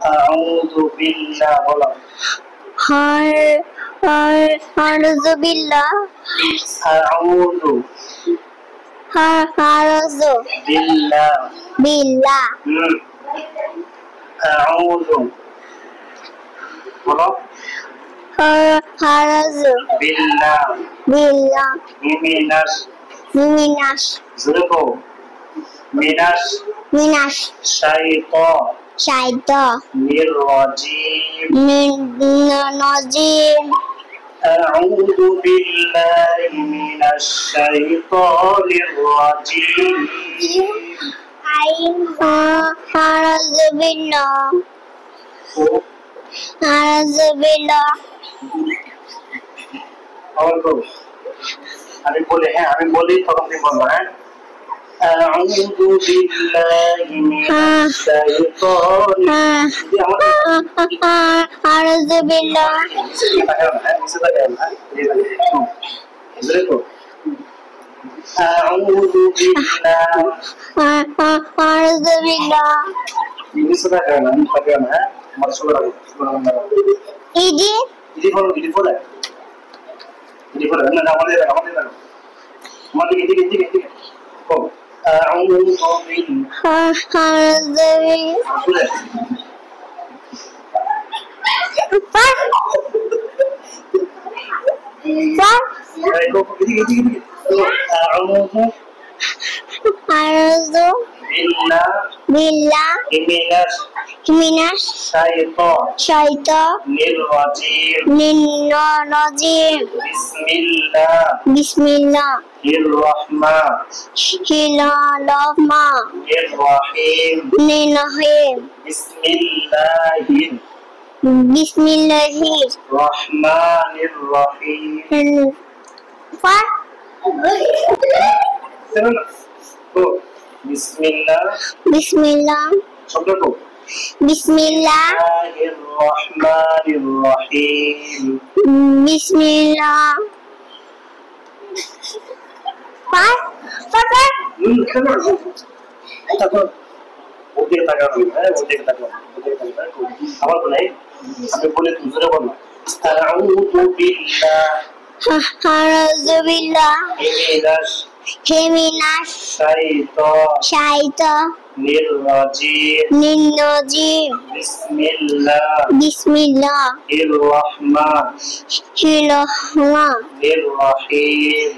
আউযু বিল্লাহ বলো। আউযু বিল্লাহ। আউযু বিল্লাহ। আউযু বলো। আউযু বিল্লাহ মিনাশ জুরকো মিনাশ শাইতানির রাজিম। أعوذ بالله من الشيطان الرجيم. أعوذ بالله. আমি বলি তখন তুমি বলবো। হ্যাঁ, أعوذ بالله من الشيطان. أعوذ بالله. أعوذ بالله. أعوذ بالله من الشيطان الرجيم. بسم الله الرحمن الرحيم. بسم الله الرحمن الرحيم. بسم الله بسم الله الرحمن الرحيم. بسم الله আবার বলে আমি বলে তুমি জোরে বলো। আউযু বিল্লাহ মিনাশ শাইতানির রাজিম. বিসমিল্লাহির রহমানির রহিম.